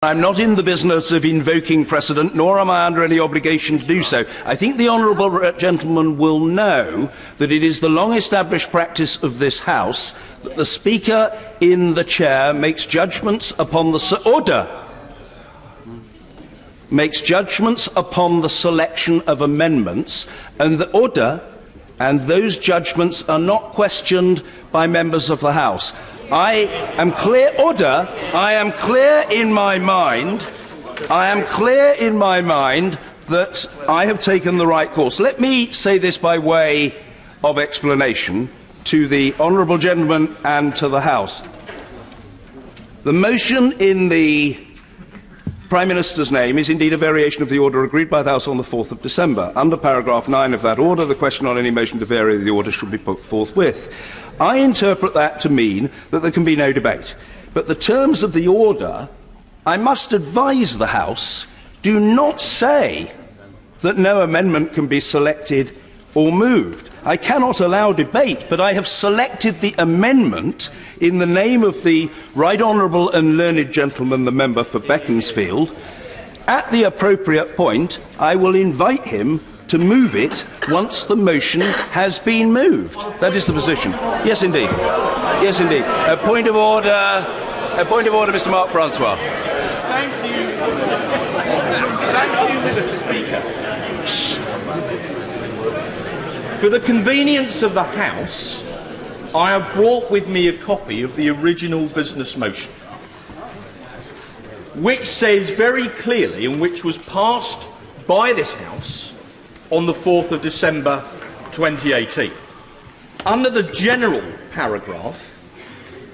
I'm not in the business of invoking precedent, nor am I under any obligation to do so. I think the honourable gentleman will know that it is the long-established practice of this House that the Speaker in the chair makes judgments upon the selection of amendments, and the order and those judgments are not questioned by members of the House. I am clear in my mind that I have taken the right course. Let me say this by way of explanation to the honourable gentleman and to the House. The motion in the Prime Minister's name is indeed a variation of the order agreed by the House on the 4th of December. Under paragraph 9 of that order, the question on any motion to vary the order should be put forthwith. I interpret that to mean that there can be no debate. But the terms of the order, I must advise the House, do not say that no amendment can be selected or moved. I cannot allow debate, but I have selected the amendment in the name of the Right Honourable and Learned Gentleman, the member for Beaconsfield. At the appropriate point, I will invite him to move it once the motion has been moved. That is the position. Yes, indeed. Yes, indeed. A point of order, Mr. Mark Francois. Thank you. Thank you, Mr. Speaker. For the convenience of the House, I have brought with me a copy of the original business motion, which says very clearly, and which was passed by this House on the 4th of December 2018. Under the general paragraph,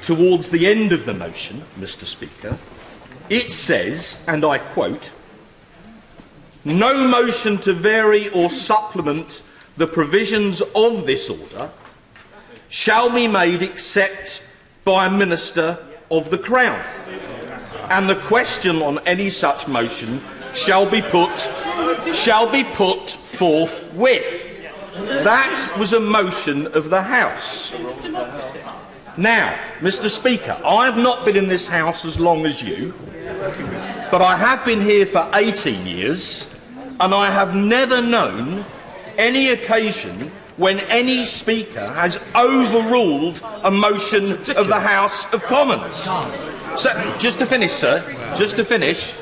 towards the end of the motion, Mr. Speaker, it says, and I quote, "No motion to vary or supplement the provisions of this order shall be made except by a Minister of the Crown, and the question on any such motion shall be put forthwith." That was a motion of the House. Now, Mr. Speaker, I have not been in this House as long as you, but I have been here for 18 years, and I have never known any occasion when any Speaker has overruled a motion of the House of Commons. So, just to finish, sir, just to finish,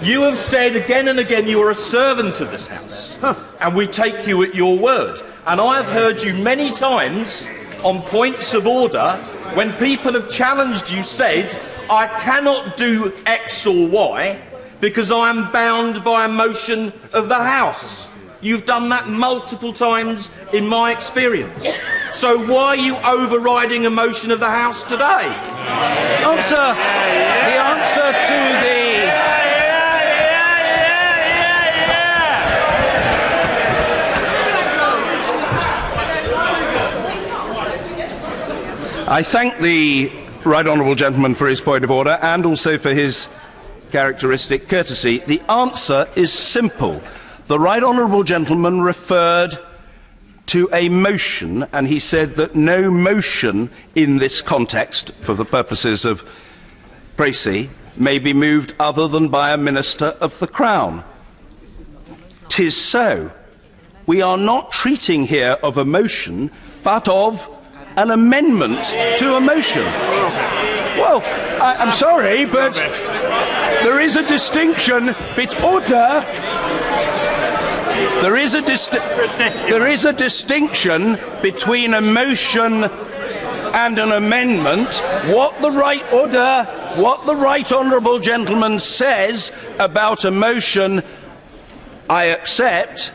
you have said again and again you are a servant of this House, and we take you at your word. And I have heard you many times on points of order when people have challenged you said, "I cannot do X or Y because I am bound by a motion of the House." You've done that multiple times in my experience. So why are you overriding a motion of the House today? The answer to the... I thank the Right Honourable Gentleman for his point of order and also for his characteristic courtesy. The answer is simple. The Right Honourable Gentleman referred to a motion, and he said that no motion in this context, for the purposes of Bracey, may be moved other than by a Minister of the Crown. 'Tis so. We are not treating here of a motion, but of an amendment to a motion. Well, I'm sorry, but there is a distinction between order. There is a distinction between a motion and an amendment. What the Right Honourable Gentleman says about a motion, I accept,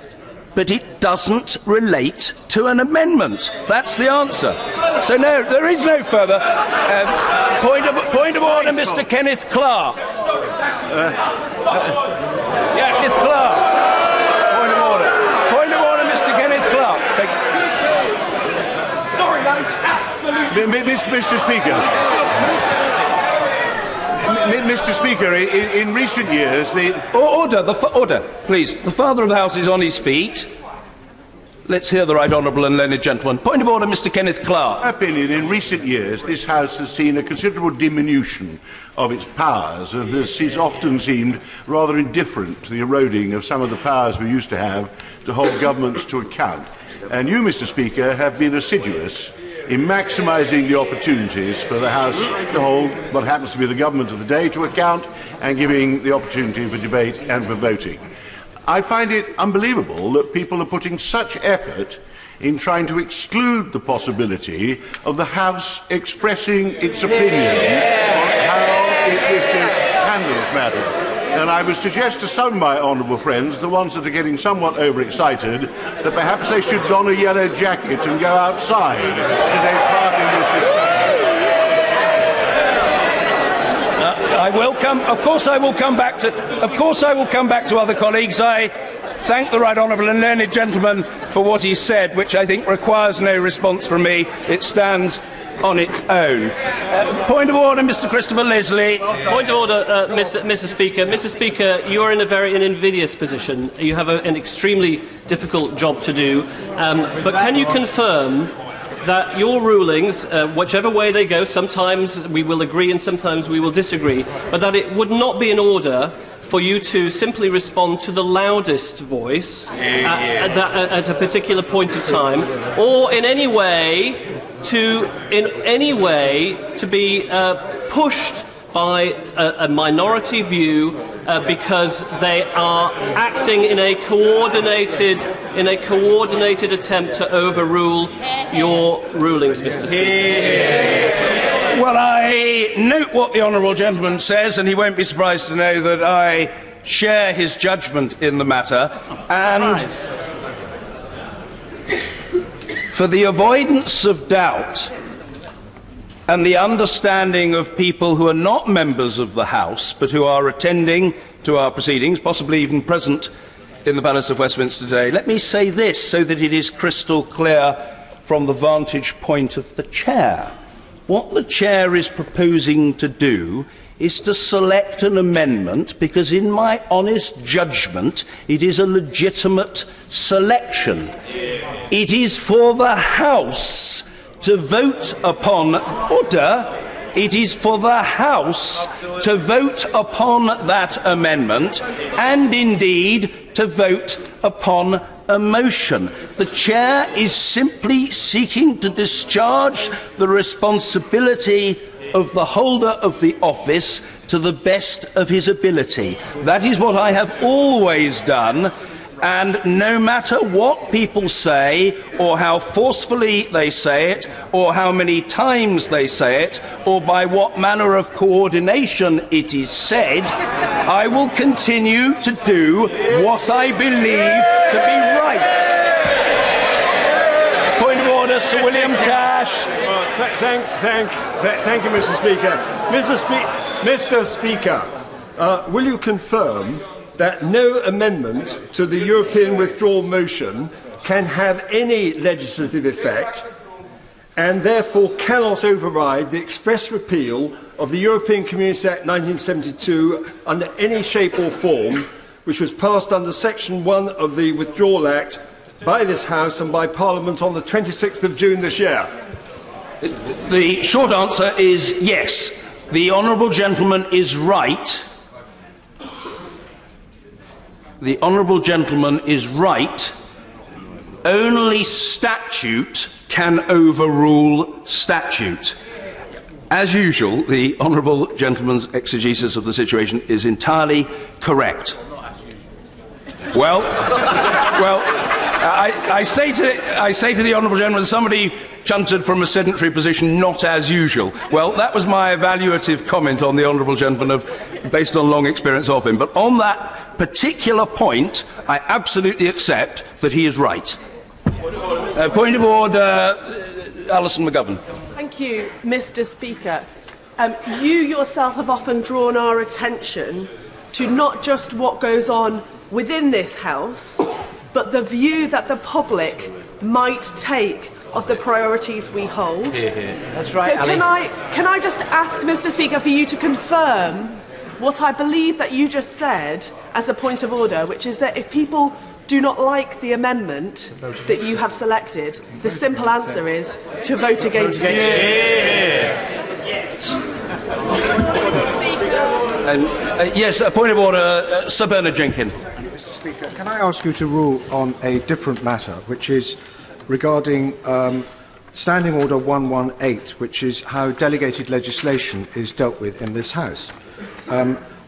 but it doesn't relate to an amendment. That's the answer. So no, there is no further point of order, Mr. Kenneth Clark. Kenneth Clark. Point of order, Mr. Kenneth Clark. Sorry, that is absolutely... Mr. Speaker. Mr. Speaker, in recent years, Order, please. The Father of the House is on his feet. Let's hear the right honourable and learned gentleman. Point of order, Mr. Kenneth Clark. My opinion, in recent years, this House has seen a considerable diminution of its powers and has often seemed rather indifferent to the eroding of some of the powers we used to have to hold governments to account. And you, Mr. Speaker, have been assiduous in maximising the opportunities for the House to hold what happens to be the government of the day to account and giving the opportunity for debate and for voting. I find it unbelievable that people are putting such effort in trying to exclude the possibility of the House expressing its opinion on how it wishes handles matter. And I would suggest to some of my honourable friends, the ones that are getting somewhat overexcited, that perhaps they should don a yellow jacket and go outside to take part in this discussion. Of course I will come back to other colleagues. I thank the right honourable and learned gentleman for what he said, which I think requires no response from me. It stands on its own. Point of order, Mr. Christopher Leslie. Point of order, Mr. Speaker. Mr. Speaker, you are in an invidious position. You have an extremely difficult job to do. But can you confirm that your rulings, whichever way they go, sometimes we will agree and sometimes we will disagree, but that it would not be in order for you to simply respond to the loudest voice at a particular point of time, or in any way to be pushed by a minority view because they are acting in a coordinated attempt to overrule your rulings, Mr. Speaker. Well, I note what the honourable gentleman says, and he won't be surprised to know that I share his judgment in the matter. And for the avoidance of doubt and the understanding of people who are not members of the House but who are attending to our proceedings, possibly even present in the Palace of Westminster today, let me say this so that it is crystal clear from the vantage point of the Chair. What the Chair is proposing to do is to select an amendment because, in my honest judgment, it is a legitimate selection. It is for the House to vote upon order. It is for the House to vote upon that amendment and indeed to vote upon a motion. The Chair is simply seeking to discharge the responsibility of the holder of the office to the best of his ability. That is what I have always done, and no matter what people say, or how forcefully they say it, or how many times they say it, or by what manner of coordination it is said, I will continue to do what I believe to be right. Point of order, Sir William Cash. Thank you, Mr. Speaker. Mr. Speaker, will you confirm that no amendment to the European withdrawal motion can have any legislative effect and therefore cannot override the express repeal of the European Community Act 1972 under any shape or form, which was passed under Section 1 of the Withdrawal Act by this House and by Parliament on the 26th of June this year? The short answer is yes. The honourable gentleman is right. The honourable gentleman is right. Only statute can overrule statute. As usual, the honourable gentleman's exegesis of the situation is entirely correct. I say to the honourable gentleman, somebody chunted from a sedentary position, not as usual. Well, that was my evaluative comment on the honourable gentleman, based on long experience of him. But on that particular point, I absolutely accept that he is right. Point of order, Alison McGovern. Thank you, Mr. Speaker. You yourself have often drawn our attention to not just what goes on within this House, but the view that the public might take of the priorities we hold. That's right, so can I just ask, Mr. Speaker, for you to confirm what I believe that you just said as a point of order, which is that if people do not like the amendment that you have selected, the simple answer is to vote against it. Yes, a point of order, Sir Bernard Jenkins. Mr. Speaker, can I ask you to rule on a different matter, which is regarding Standing Order 118, which is how delegated legislation is dealt with in this House.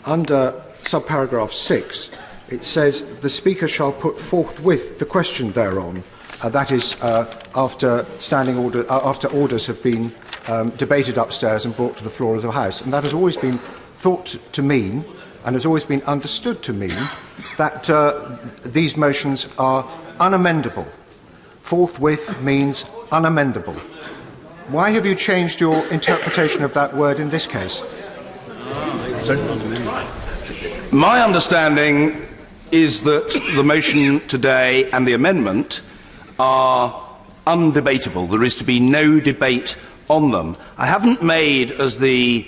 Under subparagraph 6, it says the Speaker shall put forthwith the question thereon. That is after orders have been debated upstairs and brought to the floor of the House. And that has always been thought to mean, and has always been understood to mean, that these motions are unamendable. Forthwith means unamendable. Why have you changed your interpretation of that word in this case? My understanding is that the motion today and the amendment are undebatable. There is to be no debate on them. I haven't made, as the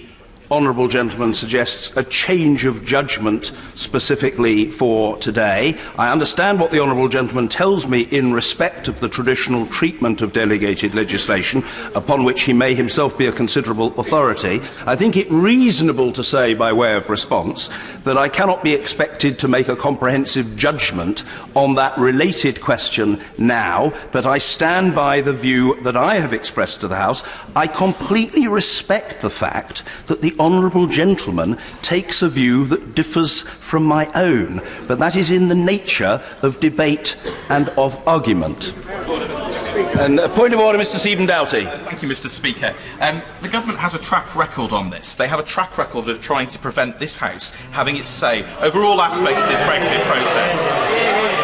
honourable gentleman suggests, a change of judgment specifically for today. I understand what the honourable gentleman tells me in respect of the traditional treatment of delegated legislation, upon which he may himself be a considerable authority. I think it reasonable to say, by way of response, that I cannot be expected to make a comprehensive judgment on that related question now, but I stand by the view that I have expressed to the House. I completely respect the fact that the honourable gentleman takes a view that differs from my own, but that is in the nature of debate and of argument. And a point of order, Mr. Stephen Doughty. Thank you, Mr. Speaker. The government has a track record on this. They have a track record of trying to prevent this House having its say over all aspects of this Brexit process.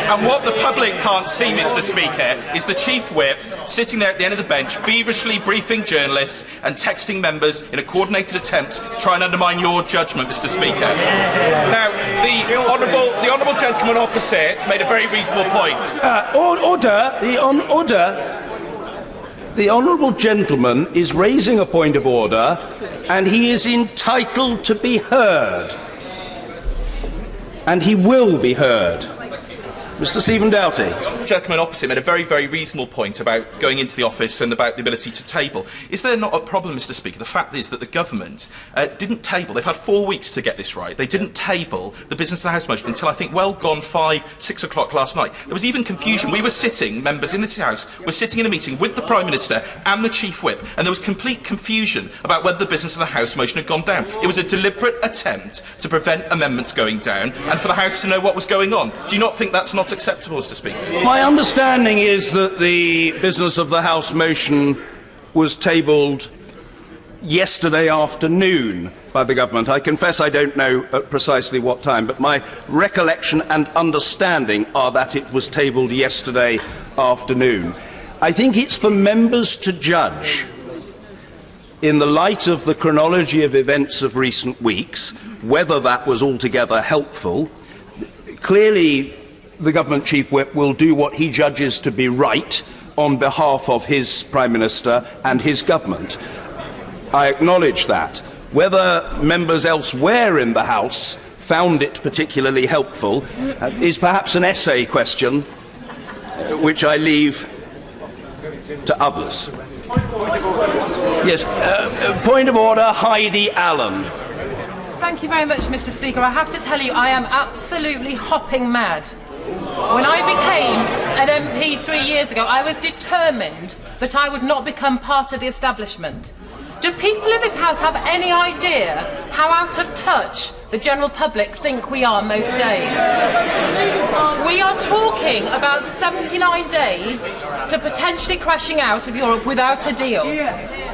And what the public can't see, Mr. Speaker, is the Chief Whip sitting there at the end of the bench, feverishly briefing journalists and texting members in a coordinated attempt to try and undermine your judgment, Mr. Speaker. Now, the honourable gentleman opposite made a very reasonable point. The honourable gentleman is raising a point of order, and he is entitled to be heard. And he will be heard. Mr. Stephen Doughty. The gentleman opposite made a very, very reasonable point about going into the office and about the ability to table. Is there not a problem, Mr. Speaker? The fact is that the government didn't table. They've had 4 weeks to get this right. They didn't table the Business of the House motion until, I think, well gone 5, 6 o'clock last night. There was even confusion. We were sitting, members in this House, were sitting in a meeting with the Prime Minister and the Chief Whip, and there was complete confusion about whether the Business of the House motion had gone down. It was a deliberate attempt to prevent amendments going down and for the House to know what was going on. Do you not think that's not acceptable, Mr. Speaker? My understanding is that the Business of the House motion was tabled yesterday afternoon by the government. I confess I don't know at precisely what time, but my recollection and understanding are that it was tabled yesterday afternoon. I think it's for members to judge, in the light of the chronology of events of recent weeks, whether that was altogether helpful. Clearly, the Government Chief Whip will do what he judges to be right on behalf of his Prime Minister and his government. I acknowledge that. Whether members elsewhere in the House found it particularly helpful is perhaps an essay question, which I leave to others. Yes, point of order, Heidi Allen. Thank you very much, Mr. Speaker. I have to tell you, I am absolutely hopping mad. When I became an MP 3 years ago, I was determined that I would not become part of the establishment. Do people in this House have any idea how out of touch the general public think we are most days? We are talking about 79 days to potentially crashing out of Europe without a deal.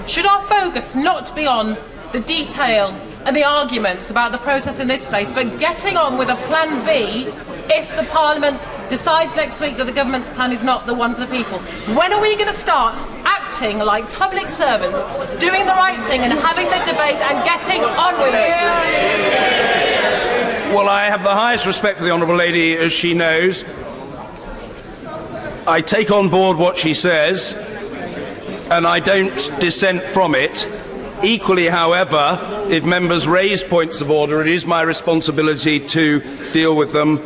Should our focus not be on the detail and the arguments about the process in this place, but getting on with a plan B if the Parliament decides next week that the government's plan is not the one for the people? When are we going to start acting like public servants, doing the right thing and having the debate and getting on with it? Well, I have the highest respect for the Honourable Lady, as she knows. I take on board what she says, and I don't dissent from it. Equally, however, if members raise points of order, it is my responsibility to deal with them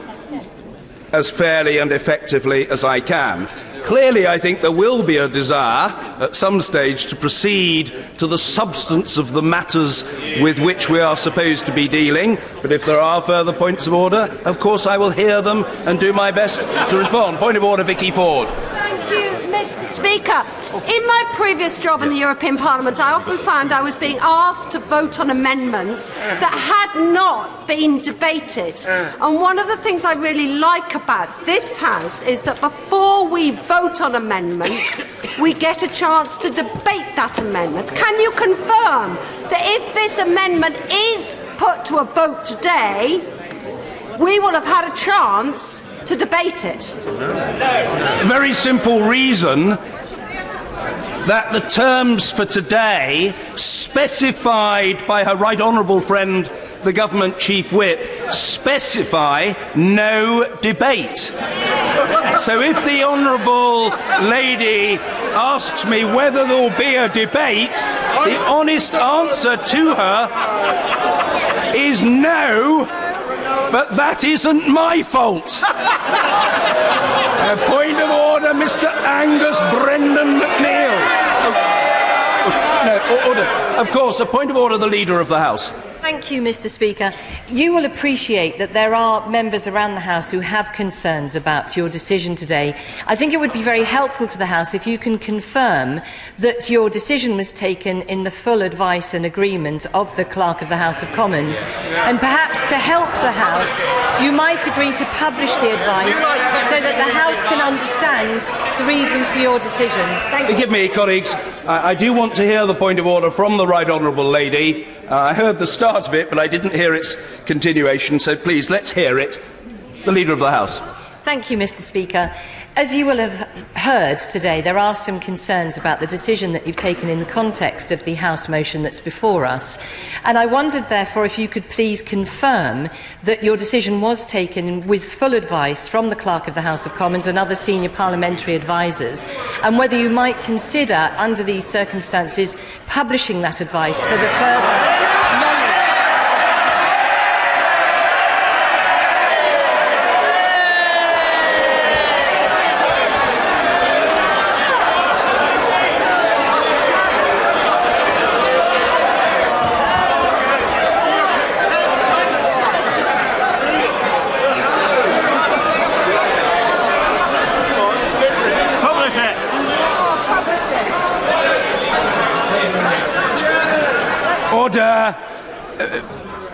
as fairly and effectively as I can. Clearly, I think there will be a desire at some stage to proceed to the substance of the matters with which we are supposed to be dealing, but if there are further points of order, of course I will hear them and do my best to respond. Point of order, Vicky Ford. Thank you, Mr. Speaker. In my previous job in the European Parliament, I often found I was being asked to vote on amendments that had not been debated. And one of the things I really like about this House is that before we vote on amendments, we get a chance to debate that amendment. Can you confirm that if this amendment is put to a vote today, we will have had a chance to debate it? A very simple reason: that the terms for today, specified by her right honourable friend, the Government Chief Whip, specify no debate. So if the honourable lady asks me whether there will be a debate, the honest answer to her is no, but that isn't my fault. A point of order, Mr. Angus Brendan McNeill. No, order. Of course, a point of order, the Leader of the House. Thank you, Mr. Speaker. You will appreciate that there are members around the House who have concerns about your decision today. I think it would be very helpful to the House if you can confirm that your decision was taken in the full advice and agreement of the Clerk of the House of Commons. And perhaps to help the House, you might agree to publish the advice so that the House can understand the reason for your decision. Thank you. Forgive me, colleagues. I do want to hear the point of order from the Right Honourable Lady. I heard the start of it, but I didn't hear its continuation, so please, let's hear it. The Leader of the House. Thank you, Mr. Speaker. As you will have heard today, there are some concerns about the decision that you've taken in the context of the House motion that's before us. And I wondered, therefore, if you could please confirm that your decision was taken with full advice from the Clerk of the House of Commons and other senior parliamentary advisers, and whether you might consider, under these circumstances, publishing that advice for the further order.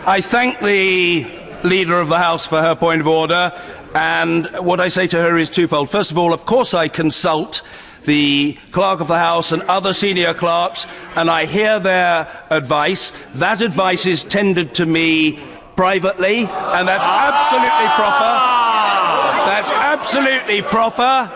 I thank the Leader of the House for her point of order, and what I say to her is twofold. First of all, of course I consult the Clerk of the House and other senior clerks, and I hear their advice. That advice is tendered to me privately, and that's absolutely proper. That's absolutely proper.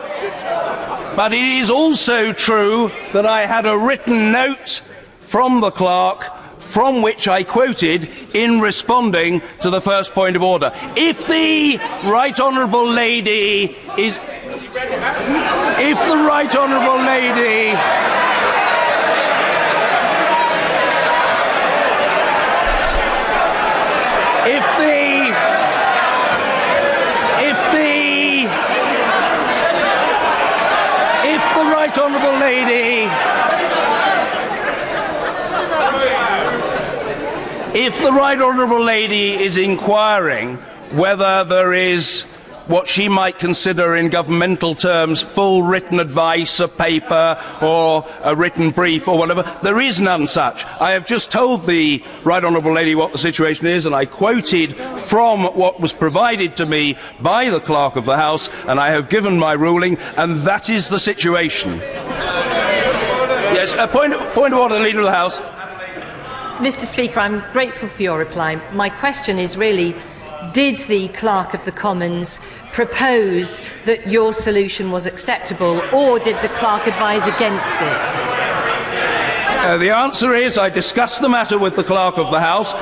But it is also true that I had a written note from the clerk from which I quoted in responding to the first point of order. If the Right Honourable Lady is... If the Right Honourable Lady... If the Right Honourable Lady... If the Right Honourable Lady is inquiring whether there is what she might consider in governmental terms full written advice, a paper or a written brief or whatever, there is none such. I have just told the Right Honourable Lady what the situation is, and I quoted from what was provided to me by the Clerk of the House, and I have given my ruling, and that is the situation. Yes, point of order, the Leader of the House. Mr. Speaker, I'm grateful for your reply. My question is really, did the Clerk of the Commons propose that your solution was acceptable, or did the Clerk advise against it? The answer is I discussed the matter with the Clerk of the House.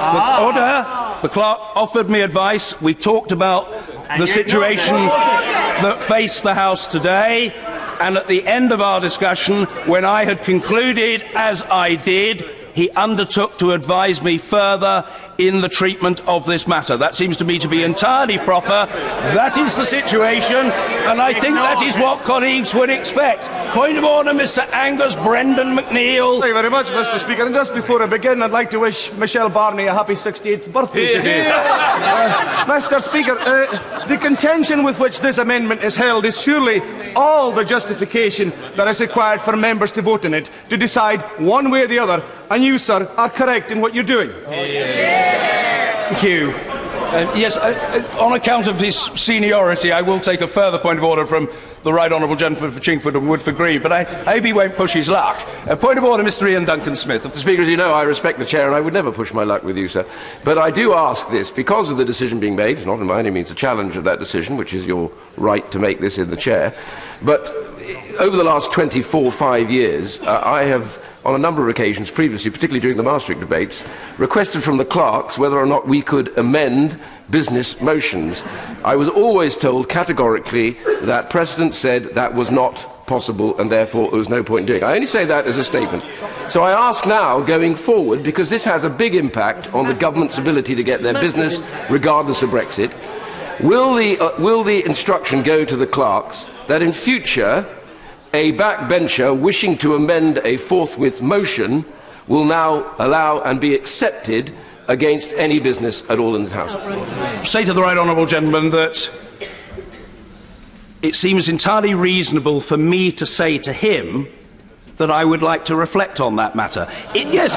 The Clerk offered me advice. We talked about the situation that faced the House today, and at the end of our discussion, when I had concluded, as I did, he undertook to advise me further in the treatment of this matter. That seems to me to be entirely proper. That is the situation, and I think that is what colleagues would expect. Point of order, Mr. Angus Brendan McNeill. Thank you very much, Mr. Speaker. And just before I begin, I'd like to wish Michelle Barney a happy 68th birthday today. Mr. Speaker, the contention with which this amendment is held is surely all the justification that is required for members to vote on it, to decide one way or the other, and you, sir, are correct in what you're doing. Thank you. Yes, on account of his seniority, I will take a further point of order from the Right Honourable Gentleman for Chingford and Woodford Green, but I hope he won't push his luck. Point of order, Mr. Ian Duncan Smith. Mr. Speaker, as you know, I respect the Chair and I would never push my luck with you, sir. But I do ask this, because of the decision being made, it's not by any means a challenge of that decision, which is your right to make this in the Chair, but over the last 5 years, I have, on a number of occasions previously, particularly during the Maastricht debates, requested from the clerks whether or not we could amend business motions. I was always told categorically that precedent said that was not possible and therefore there was no point in doing it. I only say that as a statement. So I ask now, going forward, because this has a big impact on the government's ability to get their business regardless of Brexit, will the instruction go to the clerks that in future a backbencher wishing to amend a forthwith motion will now allow and be accepted against any business at all in this House? Say to the Right Honourable Gentleman that it seems entirely reasonable for me to say to him that I would like to reflect on that matter. Yes.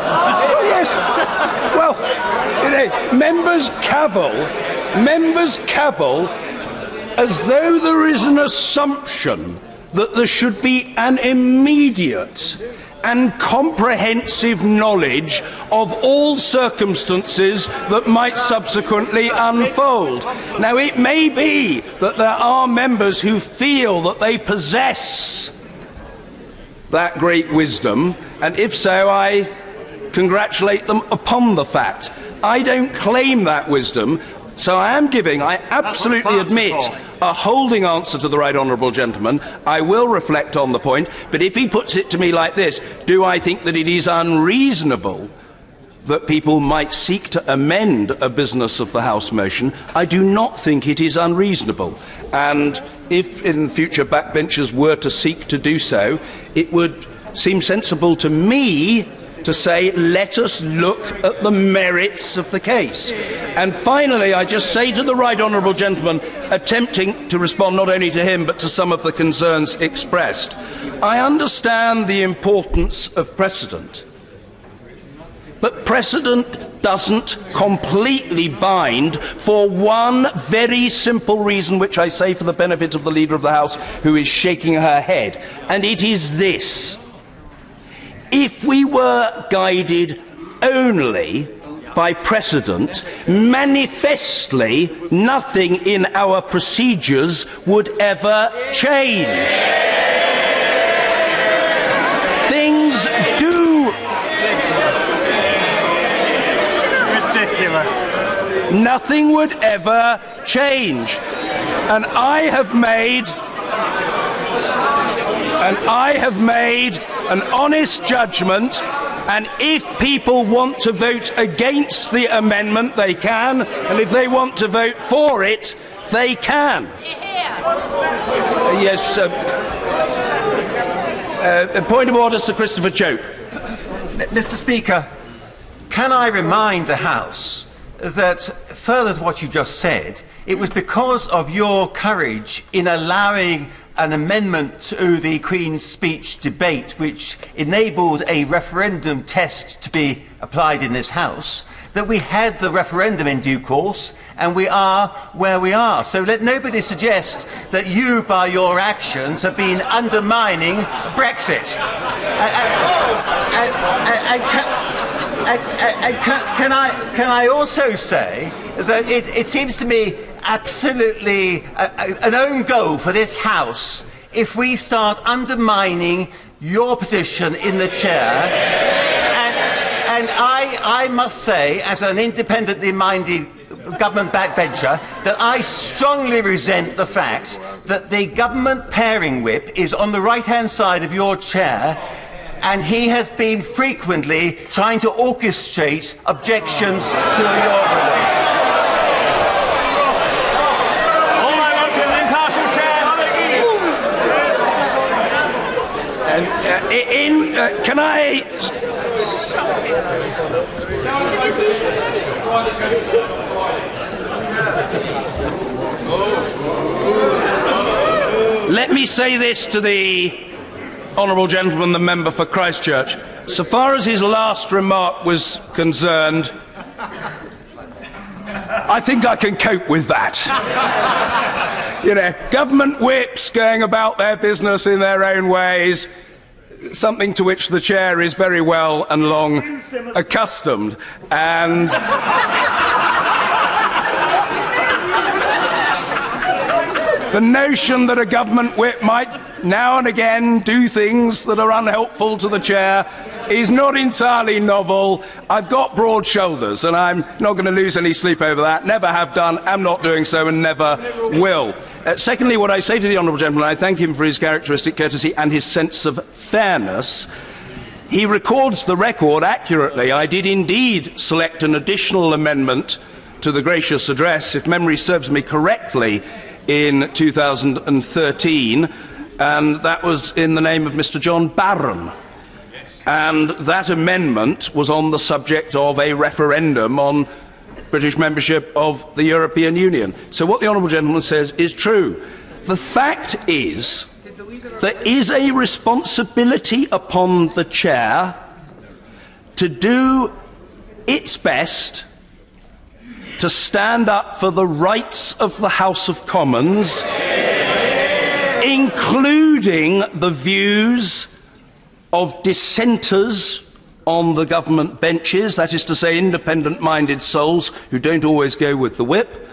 Well, members cavil as though there is an assumption that there should be an immediate and comprehensive knowledge of all circumstances that might subsequently unfold. Now, it may be that there are members who feel that they possess that great wisdom, and if so, I congratulate them upon the fact. I don't claim that wisdom, so I absolutely admit, a holding answer to the Right Honourable Gentleman. I will reflect on the point, but if he puts it to me like this, do I think that it is unreasonable that people might seek to amend a business of the House motion? I do not think it is unreasonable. And if in future backbenchers were to seek to do so, it would seem sensible to me to say, let us look at the merits of the case. And finally, I just say to the Right Honourable Gentleman, attempting to respond not only to him but to some of the concerns expressed, I understand the importance of precedent. But precedent doesn't completely bind for one very simple reason, which I say for the benefit of the Leader of the House, who is shaking her head, and it is this. If we were guided only by precedent, manifestly nothing in our procedures would ever change. Things do. Ridiculous. Nothing would ever change. And I have made an honest judgment, and if people want to vote against the amendment, they can, and if they want to vote for it, they can. Yes. Point of order, Sir Christopher Chope. Mr. Speaker, can I remind the House that, further to what you just said, it was because of your courage in allowing an amendment to the Queen's Speech debate which enabled a referendum test to be applied in this House, that we had the referendum in due course and we are where we are. So let nobody suggest that you, by your actions, have been undermining Brexit. Can I also say that it seems to me absolutely an own goal for this House if we start undermining your position in the chair. And I must say, as an independently minded government backbencher, that I strongly resent the fact that the government pairing whip is on the right-hand side of your chair, and he has been frequently trying to orchestrate objections to your rulings. All I want is an impartial chair. Can I... Let me say this to the honourable gentleman, the member for Christchurch. So far as his last remark was concerned, I think I can cope with that. You know, government whips going about their business in their own ways, something to which the chair is very well and long accustomed. And the notion that a government whip might now and again do things that are unhelpful to the chair is not entirely novel. I've got broad shoulders and I'm not going to lose any sleep over that. Never have done, am not doing so and never will. Secondly, what I say to the honourable gentleman, I thank him for his characteristic courtesy and his sense of fairness. He records the record accurately. I did indeed select an additional amendment to the gracious address, if memory serves me correctly, in 2013, and that was in the name of Mr. John Barron. And that amendment was on the subject of a referendum on British membership of the European Union. So what the honourable gentleman says is true. The fact is, there is a responsibility upon the chair to do its best to stand up for the rights of the House of Commons, including the views of dissenters on the government benches, that is to say independent-minded souls who don't always go with the whip,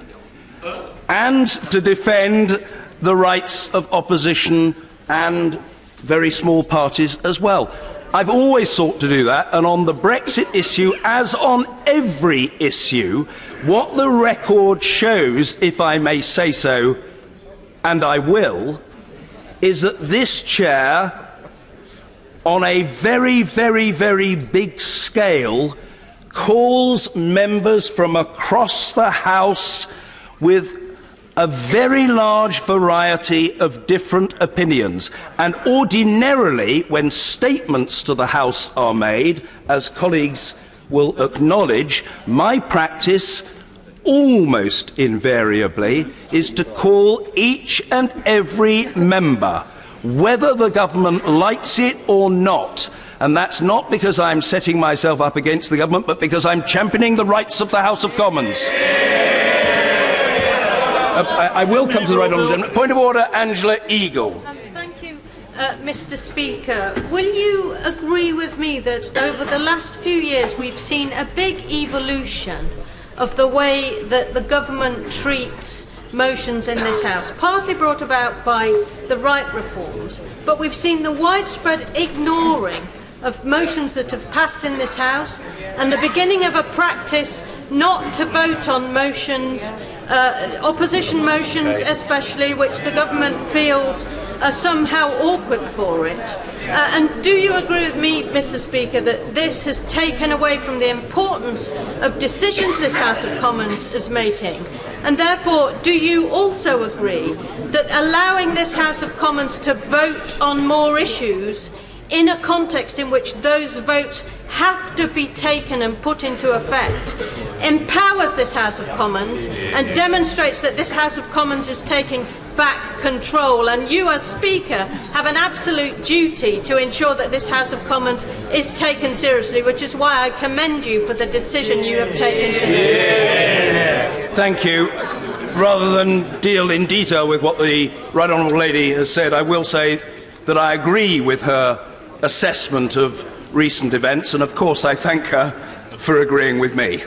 and to defend the rights of opposition and very small parties as well. I've always sought to do that, and on the Brexit issue, as on every issue, what the record shows, if I may say so, and I will, is that this chair, on a very, very, very big scale, calls members from across the House with a very large variety of different opinions. And ordinarily, when statements to the House are made, as colleagues will acknowledge, my practice almost invariably is to call each and every member, whether the government likes it or not. And that's not because I'm setting myself up against the government, but because I'm championing the rights of the House of Commons. I will come to the right honourable gentleman. Point of order, Angela Eagle. Thank you, Mr. Speaker. Will you agree with me that over the last few years we've seen a big evolution of the way that the government treats motions in this House, partly brought about by the right reforms, but we've seen the widespread ignoring of motions that have passed in this House and the beginning of a practice not to vote on motions, opposition motions especially, which the government feels are somehow awkward for it. And do you agree with me, Mr. Speaker, that this has taken away from the importance of decisions this House of Commons is making? And therefore, do you also agree that allowing this House of Commons to vote on more issues in a context in which those votes have to be taken and put into effect empowers this House of Commons and demonstrates that this House of Commons is taking back control, and you as Speaker have an absolute duty to ensure that this House of Commons is taken seriously, which is why I commend you for the decision you have taken today. Thank you. Rather than deal in detail with what the Right Honourable Lady has said, I will say that I agree with her assessment of recent events, and of course I thank her for agreeing with me.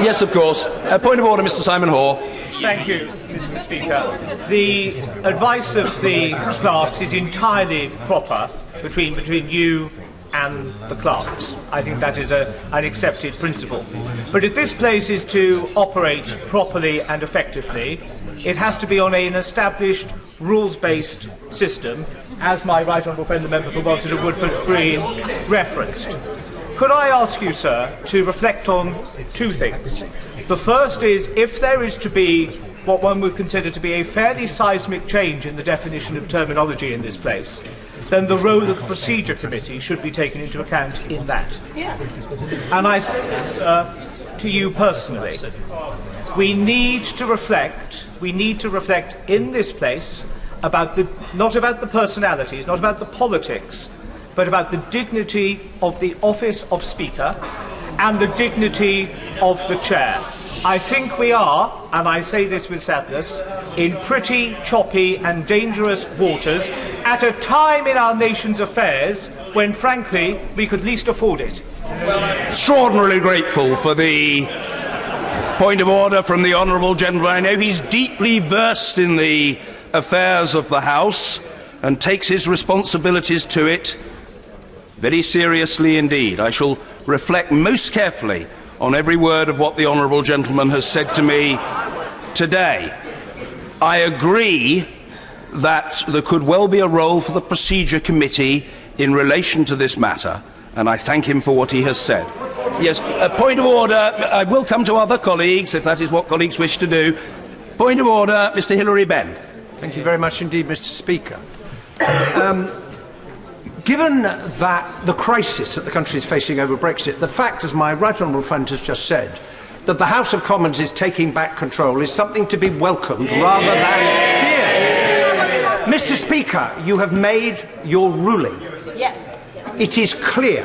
Yes, of course. Point of order, Mr. Simon Hoare. Thank you, Mr. Speaker. The advice of the clerks is entirely proper between you and the clerks. I think that is an accepted principle. But if this place is to operate properly and effectively, it has to be on an established, rules-based system, as my right honourable friend, the member for Walton and Woodford Green, referenced. Could I ask you, sir, to reflect on two things? The first is, if there is to be what one would consider to be a fairly seismic change in the definition of terminology in this place, then the role of the Procedure Committee should be taken into account in that. And I say to you personally, we need to reflect in this place about not about the personalities, not about the politics, but about the dignity of the office of Speaker and the dignity of the Chair. I think we are, and I say this with sadness, in pretty choppy and dangerous waters at a time in our nation's affairs when, frankly, we could least afford it. Extraordinarily grateful for the point of order from the honourable gentleman. I know he's deeply versed in the affairs of the House and takes his responsibilities to it very seriously indeed. I shall reflect most carefully on every word of what the honourable gentleman has said to me today. I agree that there could well be a role for the Procedure Committee in relation to this matter, and I thank him for what he has said. Yes, a point of order. I will come to other colleagues, if that is what colleagues wish to do. Point of order, Mr. Hilary Benn. Thank you very much indeed, Mr. Speaker. Given that the crisis that the country is facing over Brexit, the fact, as my right honourable friend has just said, that the House of Commons is taking back control is something to be welcomed rather than feared. Mr. Speaker, you have made your ruling. It is clear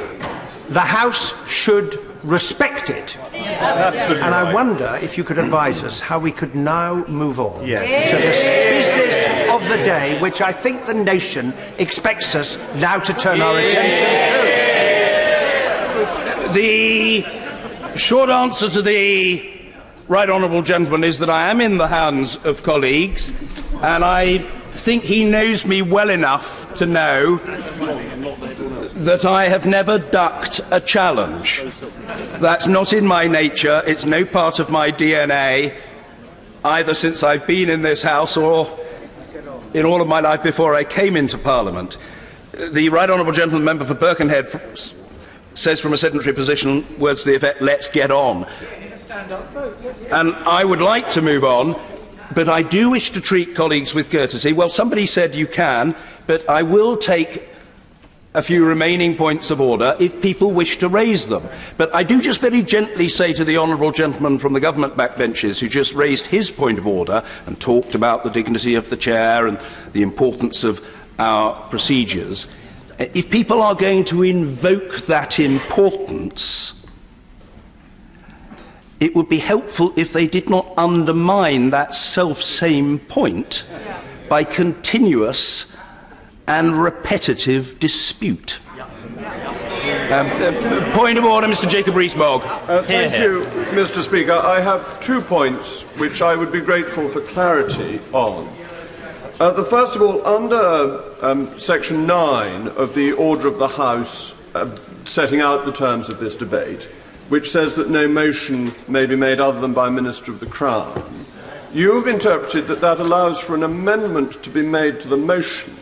the House should respect it. Absolutely. And I wonder if you could advise us how we could now move on to the business of the day, which I think the nation expects us now to turn our attention to. The short answer to the right honourable gentleman is that I am in the hands of colleagues, and I think he knows me well enough to know that I have never ducked a challenge. That's not in my nature. It's no part of my DNA, either since I've been in this House or in all of my life before I came into Parliament. The right honourable gentleman member for Birkenhead says from a sedentary position words to the effect, let's get on. And I would like to move on, but I do wish to treat colleagues with courtesy. Well, somebody said you can, but I will take a few remaining points of order if people wish to raise them. But I do just very gently say to the honourable gentleman from the government backbenches who just raised his point of order and talked about the dignity of the chair and the importance of our procedures, if people are going to invoke that importance, it would be helpful if they did not undermine that self-same point by continuous and repetitive dispute. Point of order, Mr. Jacob Rees-Mogg. Thank you, Mr. Speaker. I have 2 points which I would be grateful for clarity on. The first of all, under Section 9 of the Order of the House setting out the terms of this debate, which says that no motion may be made other than by a Minister of the Crown, you've interpreted that that allows for an amendment to be made to the motion.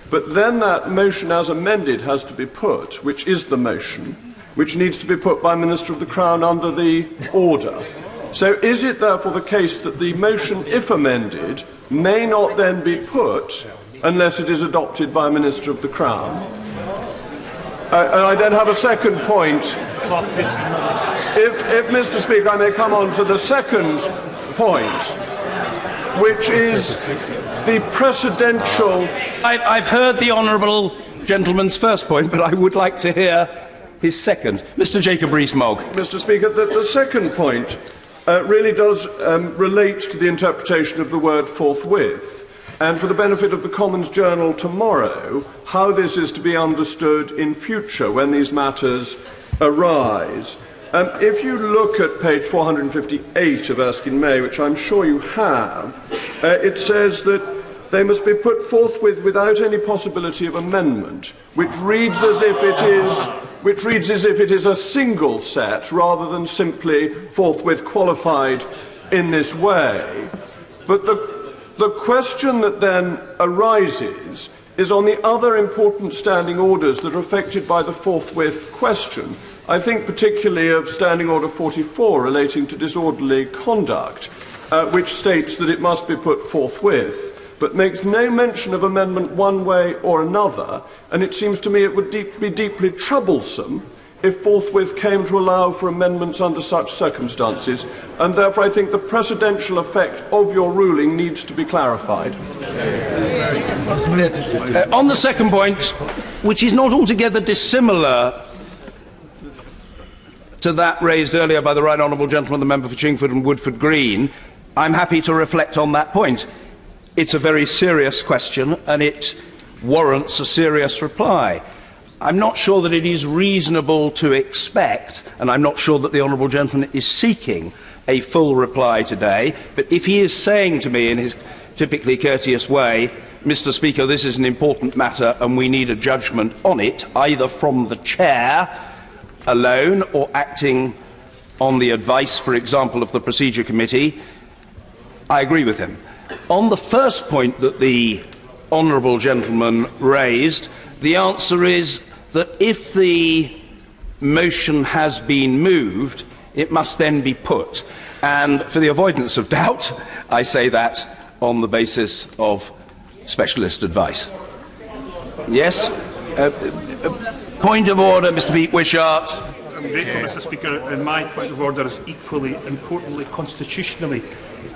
But then that motion as amended has to be put, which is the motion, which needs to be put by Minister of the Crown under the order. So is it therefore the case that the motion, if amended, may not then be put unless it is adopted by a Minister of the Crown? And I then have a second point. If Mr. Speaker, I may come on to the second point, which is the precedential. I've heard the honourable gentleman's first point, but I would like to hear his second. Mr. Jacob Rees-Mogg. Mr. Speaker, the second point really does relate to the interpretation of the word forthwith, and for the benefit of the Commons Journal tomorrow, how this is to be understood in future when these matters arise. If you look at page 458 of Erskine May, which I'm sure you have, it says that they must be put forthwith without any possibility of amendment, which reads as if it is a single set rather than simply forthwith qualified in this way. But the question that then arises is on the other important standing orders that are affected by the forthwith question. I think particularly of Standing Order 44 relating to disorderly conduct, which states that it must be put forthwith, but makes no mention of amendment one way or another, and it seems to me it would be deeply troublesome if forthwith came to allow for amendments under such circumstances, and therefore I think the precedential effect of your ruling needs to be clarified. On the second point, which is not altogether dissimilar to that raised earlier by the Right Honourable Gentleman, the member for Chingford and Woodford Green, I'm happy to reflect on that point. It's a very serious question and it warrants a serious reply. I'm not sure that it is reasonable to expect, and I'm not sure that the Honourable Gentleman is seeking a full reply today, but if he is saying to me in his typically courteous way, Mr. Speaker, this is an important matter and we need a judgment on it, either from the Chair alone or acting on the advice, for example, of the Procedure Committee, I agree with him. On the first point that the Honourable Gentleman raised, the answer is that if the motion has been moved, it must then be put. And for the avoidance of doubt, I say that on the basis of specialist advice. Yes? Point of order, Mr. Pete Wishart. I'm grateful, Mr. Speaker, and my point of order is equally importantly constitutionally.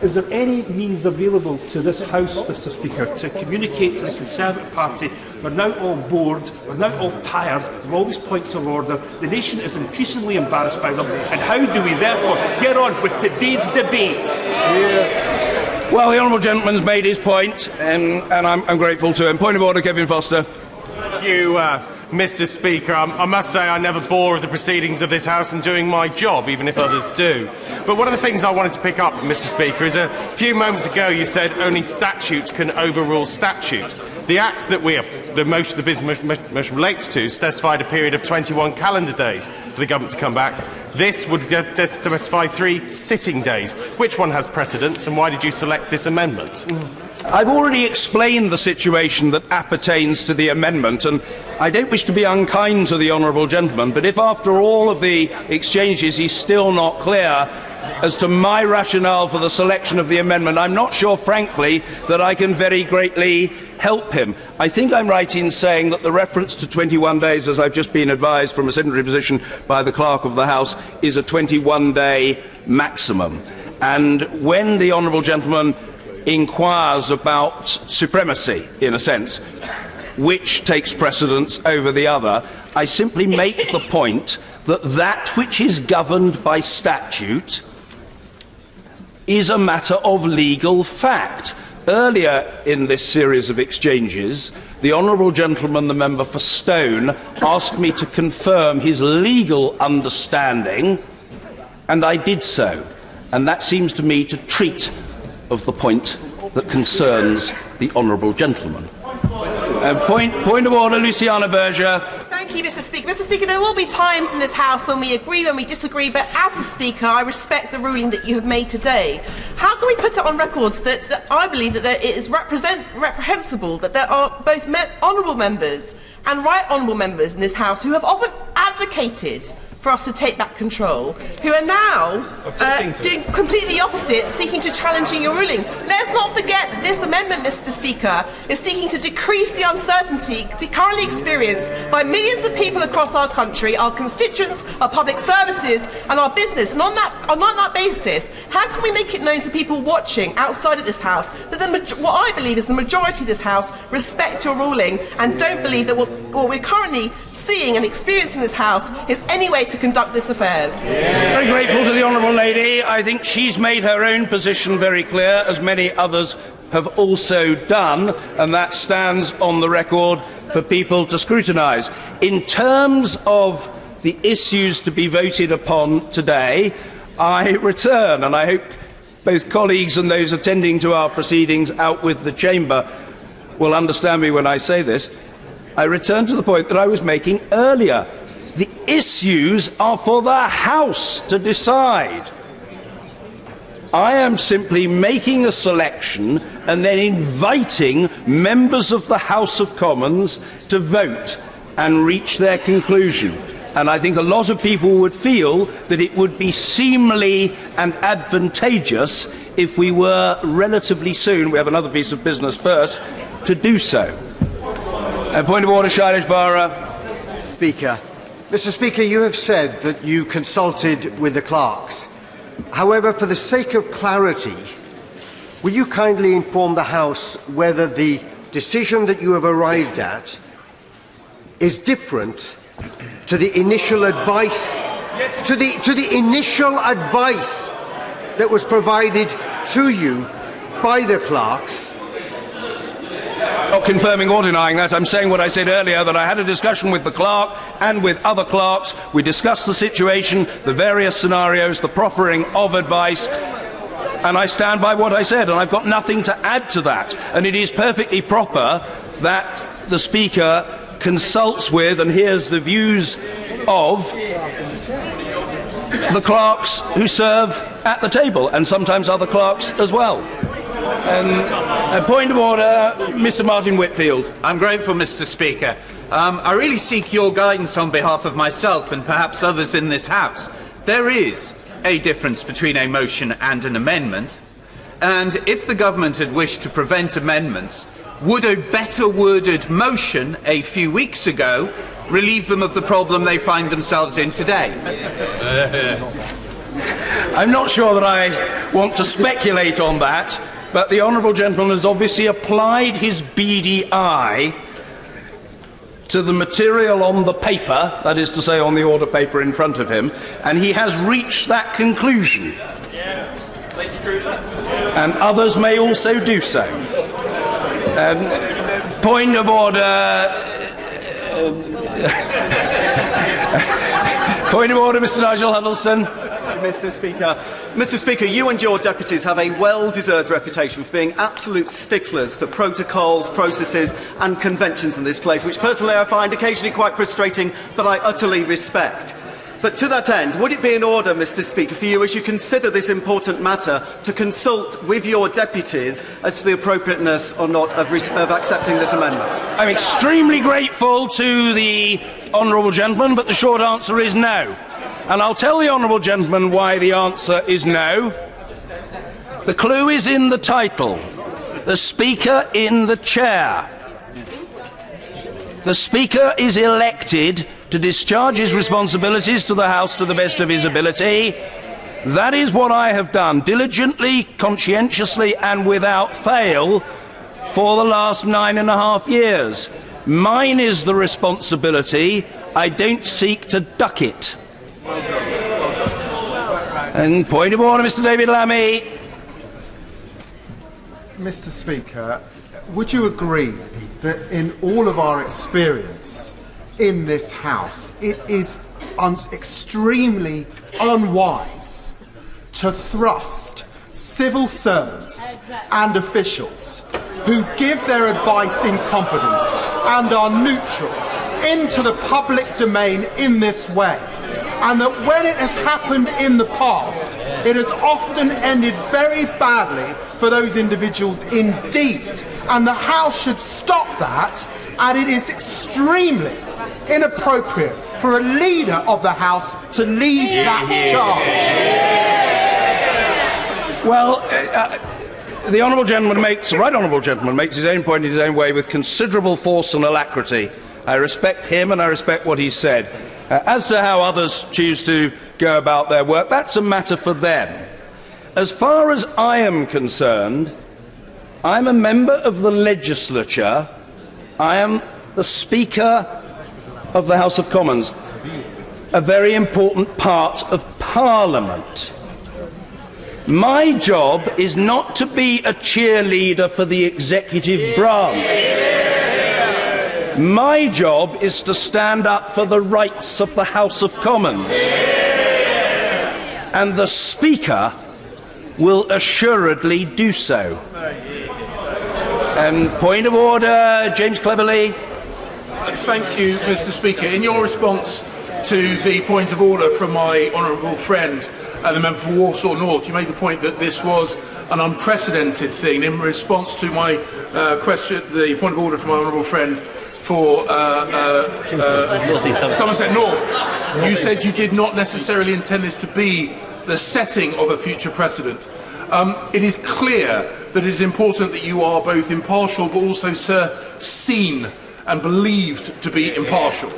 Is there any means available to this House, Mr. Speaker, to communicate to the Conservative Party we're now all bored, we're now all tired of all these points of order, the nation is increasingly embarrassed by them, and how do we therefore get on with today's debate? Yeah. Well, the Honourable Gentleman's made his point, and I'm grateful to him. Point of order, Kevin Foster. Thank you, Mr. Speaker. I must say I never bore with the proceedings of this House and doing my job, even if others do. But one of the things I wanted to pick up, Mr. Speaker, is a few moments ago you said only statute can overrule statute. The Act that the motion relates to specified a period of 21 calendar days for the government to come back. This would just specify 3 sitting days. Which one has precedence, and why did you select this amendment? I've already explained the situation that appertains to the amendment, and I don't wish to be unkind to the Honourable Gentleman, but if after all of the exchanges he's still not clear as to my rationale for the selection of the amendment, I'm not sure, frankly, that I can very greatly help him. I think I'm right in saying that the reference to 21 days, as I've just been advised from a secondary position by the Clerk of the House, is a 21-day maximum. And when the Honourable Gentleman inquires about supremacy, in a sense, which takes precedence over the other, I simply make the point that that which is governed by statute is a matter of legal fact. Earlier in this series of exchanges, the Honourable Gentleman, the member for Stone, asked me to confirm his legal understanding, and I did so. And that seems to me to treat of the point that concerns the Honourable Gentleman. Point of order, Luciana Berger. Thank you, Mr. Speaker. Mr. Speaker, there will be times in this House when we agree, when we disagree, but as the Speaker, I respect the ruling that you have made today. How can we put it on records that I believe that it is reprehensible that there are both honourable members and right honourable members in this House who have often advocated for us to take back control, who are now doing completely the opposite, seeking to challenge your ruling. Let's not forget that this amendment, Mr. Speaker, is seeking to decrease the uncertainty currently experienced by millions of people across our country, our constituents, our public services and our business. And on that basis, how can we make it known to people watching outside of this House that what I believe is the majority of this House respect your ruling and don't believe that what we're currently seeing and experiencing in this House is any way to conduct this affairs? Very grateful to the Honourable Lady. I think she's made her own position very clear, as many others have also done, and that stands on the record for people to scrutinise. In terms of the issues to be voted upon today, I return, and I hope both colleagues and those attending to our proceedings out with the chamber will understand me when I say this, I return to the point that I was making earlier. The issues are for the House to decide. I am simply making a selection and then inviting members of the House of Commons to vote and reach their conclusion. And I think a lot of people would feel that it would be seemly and advantageous if we were relatively soon, we have another piece of business first, to do so. Point of order, Shailesh Vara. Speaker. Mr. Speaker, you have said that you consulted with the clerks. However, for the sake of clarity, will you kindly inform the House whether the decision that you have arrived at is different to the initial advice, to the initial advice that was provided to you by the clerks? Not confirming or denying that. I'm saying what I said earlier, that I had a discussion with the clerk and with other clerks. We discussed the situation, the various scenarios, the proffering of advice, and I stand by what I said, and I've got nothing to add to that. And it is perfectly proper that the Speaker consults with and hears the views of the clerks who serve at the table, and sometimes other clerks as well. A point of order, Mr. Martin Whitfield. I'm grateful, Mr. Speaker. I really seek your guidance on behalf of myself and perhaps others in this House. There is a difference between a motion and an amendment, and if the government had wished to prevent amendments, would a better worded motion a few weeks ago relieve them of the problem they find themselves in today? I'm not sure that I want to speculate on that, but the honourable gentleman has obviously applied his beady eye to the material on the paper, that is to say on the order paper in front of him, and he has reached that conclusion. And others may also do so. Point of order. Point of order, Mr. Nigel Huddleston. Mr. Speaker. Mr. Speaker, you and your deputies have a well-deserved reputation for being absolute sticklers for protocols, processes and conventions in this place, which personally I find occasionally quite frustrating, but I utterly respect. But to that end, would it be in order, Mr. Speaker, for you, as you consider this important matter, to consult with your deputies as to the appropriateness or not of accepting this amendment? I'm extremely grateful to the honourable gentleman, but the short answer is no. And I'll tell the honourable gentleman why the answer is no. The clue is in the title. The Speaker in the chair. The Speaker is elected to discharge his responsibilities to the House to the best of his ability. That is what I have done, diligently, conscientiously and without fail, for the last 9.5 years. Mine is the responsibility. I don't seek to duck it. And point of order, Mr. David Lammy. Mr. Speaker, would you agree that in all of our experience in this House, it is extremely unwise to thrust civil servants and officials who give their advice in confidence and are neutral into the public domain in this way? And that when it has happened in the past, it has often ended very badly for those individuals indeed. And the House should stop that, and it is extremely inappropriate for a leader of the House to lead that charge. Well, the honourable gentleman makes his own point in his own way with considerable force and alacrity. I respect him and I respect what he said. As to how others choose to go about their work, that's a matter for them. As far as I am concerned, I'm a member of the legislature. I am the Speaker of the House of Commons, a very important part of Parliament. My job is not to be a cheerleader for the executive branch. My job is to stand up for the rights of the House of Commons. And the Speaker will assuredly do so. Point of order, James Cleverly. Thank you, Mr. Speaker. In your response to the point of order from my honourable friend, the member for Warsaw North, you made the point that this was an unprecedented thing. In response to my question, the point of order from my honourable friend for Somerset North, you said you did not necessarily intend this to be the setting of a future precedent. It is clear that it is important that you are both impartial but also, sir, seen and believed to be impartial.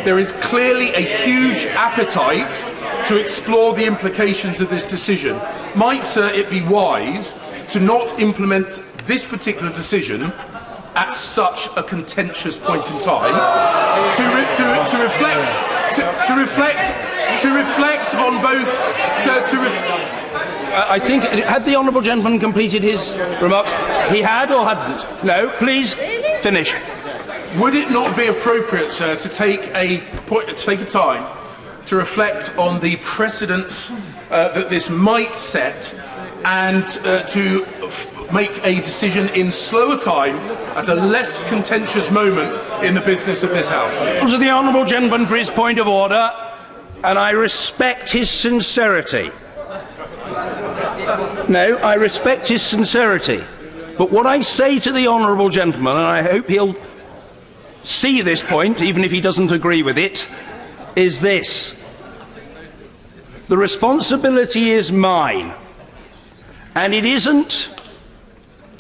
There is clearly a huge appetite to explore the implications of this decision. Might, sir, it be wise to not implement this particular decision at such a contentious point in time, to reflect on both, sir, I think, had the honourable gentleman completed his remarks? He had or hadn't? No, please finish. Would it not be appropriate, sir, to take a time to reflect on the precedents that this might set, and to make a decision in slower time at a less contentious moment in the business of this House? To the honourable gentleman for his point of order, and I respect his sincerity. No, I respect his sincerity. But what I say to the honourable gentleman, and I hope he'll see this point, even if he doesn't agree with it, is this. The responsibility is mine. And it isn't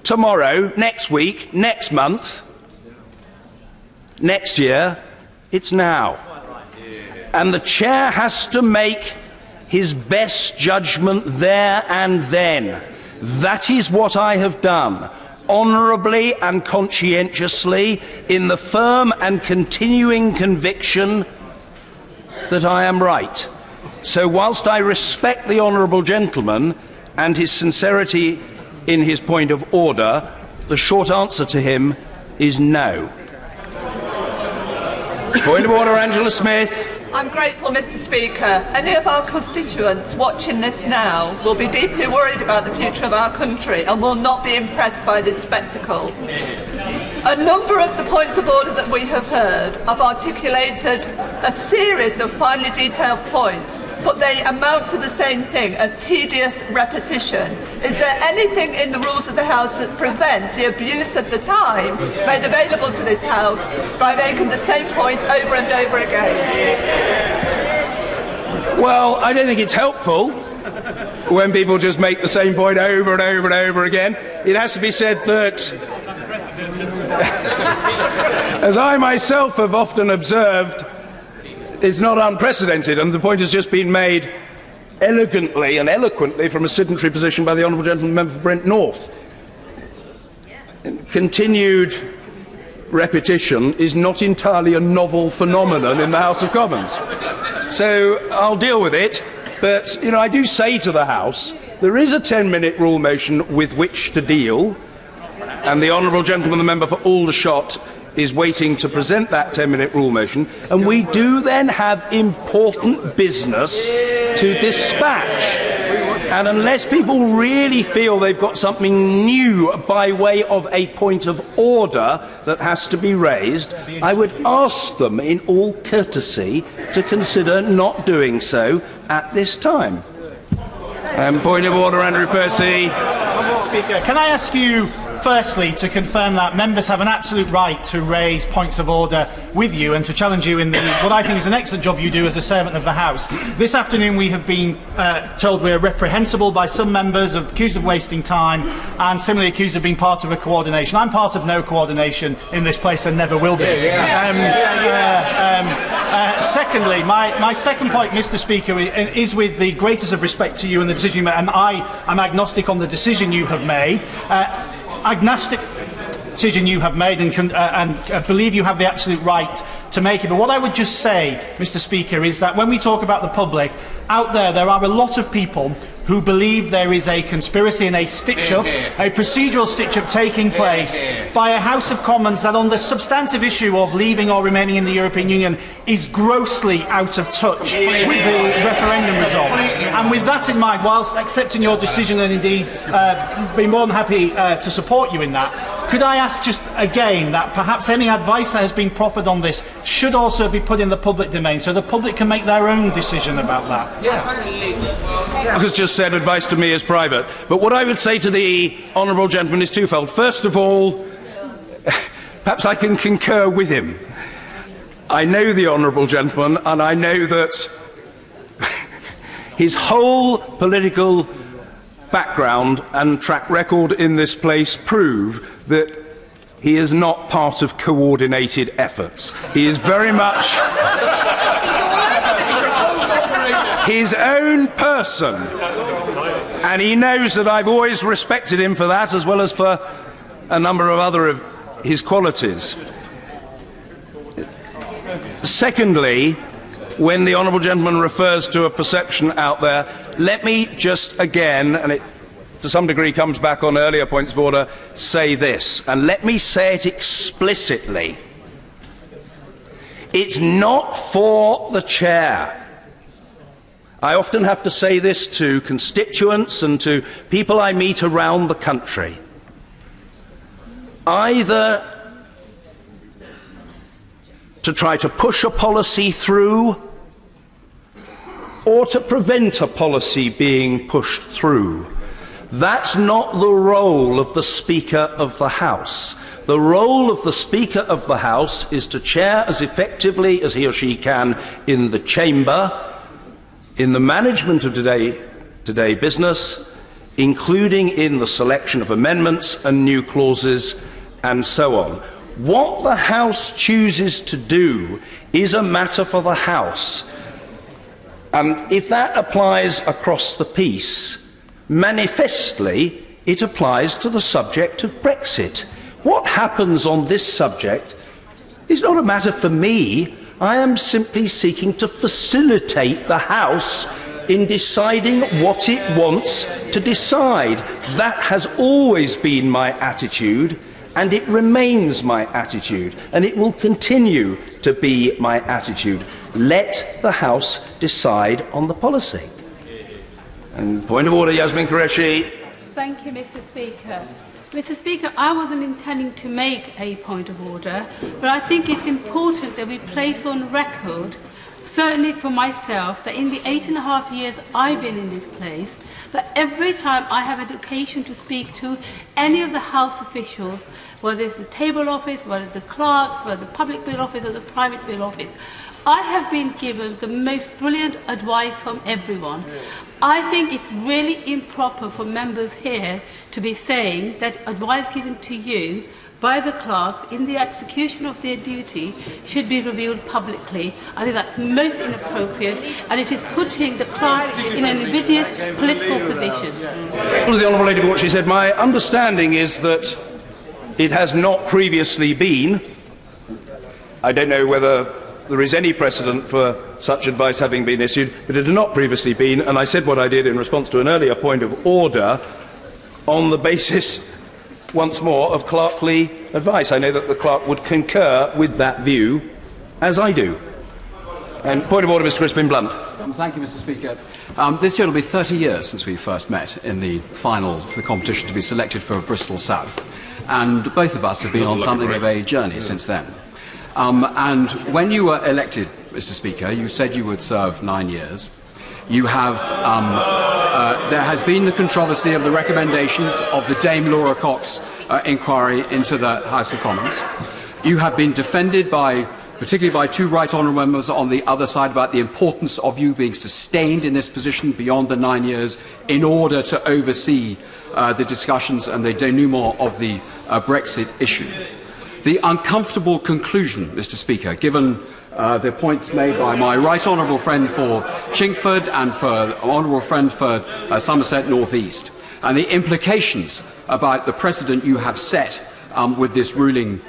tomorrow, next week, next month, next year. It's now. And the chair has to make his best judgment there and then. That is what I have done, honourably and conscientiously, in the firm and continuing conviction that I am right. So whilst I respect the honourable gentleman and his sincerity in his point of order, the short answer to him is no. Point of order, Angela Smith. I'm grateful, Mr. Speaker. Any of our constituents watching this now will be deeply worried about the future of our country and will not be impressed by this spectacle. A number of the points of order that we have heard have articulated a series of finely detailed points, but they amount to the same thing, a tedious repetition. Is there anything in the rules of the House that prevent the abuse of the time made available to this House by making the same point over and over again? Well, I don't think it's helpful when people just make the same point over and over and over again. It has to be said that, as I myself have often observed, it's not unprecedented, and the point has just been made elegantly and eloquently from a sedentary position by the honourable gentleman member for Brent North. Continued repetition is not entirely a novel phenomenon in the House of Commons. So I'll deal with it, but I do say to the House, there is a 10-minute rule motion with which to deal, and the honourable gentleman, the member for Aldershot, is waiting to present that 10-minute rule motion, and we do then have important business to dispatch. And unless people really feel they've got something new by way of a point of order that has to be raised, I would ask them in all courtesy to consider not doing so at this time. Point of order, Andrew Percy. Speaker, can I ask you firstly to confirm that members have an absolute right to raise points of order with you and to challenge you in what I think is an excellent job you do as a servant of the House. This afternoon we have been told we are reprehensible by some members, accused of wasting time, and similarly accused of being part of a coordination. I'm part of no coordination in this place and never will be. Secondly, my second point, Mr. Speaker, is with the greatest of respect to you and the decision you made, and I am agnostic on the decision you have made. Agnostic decision you have made and believe you have the absolute right to make it. But what I would just say, Mr. Speaker, is that when we talk about the public, out there are a lot of people who believe there is a conspiracy and a stitch-up, a procedural stitch-up taking place by a House of Commons that on the substantive issue of leaving or remaining in the European Union is grossly out of touch with the referendum result. And with that in mind, whilst accepting your decision and indeed be more than happy to support you in that, could I ask just again that perhaps any advice that has been proffered on this should also be put in the public domain so the public can make their own decision about that? Mark has just said advice to me is private. But what I would say to the honourable gentleman is twofold. First of all, perhaps I can concur with him. I know the honourable gentleman, and I know that his whole political background and track record in this place prove that he is not part of coordinated efforts. He is very much his own person, and he knows that I've always respected him for that, as well as for a number of other of his qualities. Secondly, when the honourable gentleman refers to a perception out there, let me just again, and it to some degree comes back on earlier points of order, say this, and let me say it explicitly. It's not for the chair. I often have to say this to constituents and to people I meet around the country. Either to try to push a policy through or to prevent a policy being pushed through. That's not the role of the Speaker of the House. The role of the Speaker of the House is to chair as effectively as he or she can in the chamber, in the management of today business, including in the selection of amendments and new clauses and so on. What the House chooses to do is a matter for the House. And if that applies across the piece, manifestly it applies to the subject of Brexit. What happens on this subject is not a matter for me. I am simply seeking to facilitate the House in deciding what it wants to decide. That has always been my attitude, and it remains my attitude, and it will continue to be my attitude. Let the House decide on the policy. And point of order, Yasmin Qureshi. Thank you, Mr. Speaker. Mr. Speaker, I wasn't intending to make a point of order, but I think it's important that we place on record, certainly for myself, that in the 8.5 years I've been in this place, that every time I have an occasion to speak to any of the House officials, whether it's the table office, whether it's the clerks, whether the public bill office or the private bill office, I have been given the most brilliant advice from everyone. I think it's really improper for members here to be saying that advice given to you by the clerks in the execution of their duty should be revealed publicly. I think that's most inappropriate, and it is putting the clerks in an invidious political position. Well, the Honourable Lady for what she said, my understanding is that it has not previously been. I don't know whether there is any precedent for such advice having been issued, but it had not previously been, and I said what I did in response to an earlier point of order on the basis, once more, of clerkly advice. I know that the clerk would concur with that view, as I do. And point of order, Mr. Crispin-Blunt. Thank you, Mr. Speaker. This year will be 30 years since we first met in the final for the competition to be selected for Bristol South, and both of us have been on something of a journey since then. And when you were elected, Mr. Speaker, you said you would serve 9 years. You have, there has been the controversy of the recommendations of the Dame Laura Cox inquiry into the House of Commons. You have been defended by, particularly by two right honourable members on the other side, about the importance of you being sustained in this position beyond the 9 years in order to oversee the discussions and the denouement of the Brexit issue. The uncomfortable conclusion, Mr. Speaker, given the points made by my right honourable friend for Chingford and for honourable friend for Somerset North East, and the implications about the precedent you have set with this ruling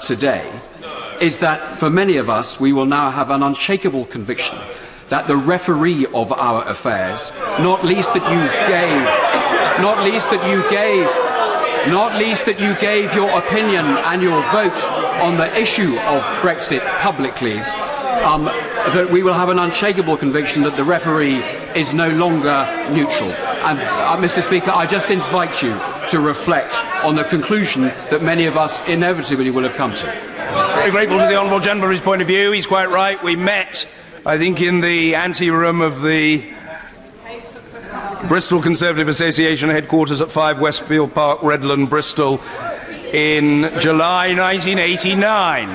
today, is that for many of us we will now have an unshakable conviction that the referee of our affairs, not least that you gave your opinion and your vote on the issue of Brexit publicly, that we will have an unshakable conviction that the referee is no longer neutral. And, Mr. Speaker, I just invite you to reflect on the conclusion that many of us inevitably will have come to. Very grateful to the honourable gentleman for his point of view. He's quite right. We met, I think, in the ante-room of the Bristol Conservative Association headquarters at 5 Westfield Park, Redland, Bristol, in July 1989.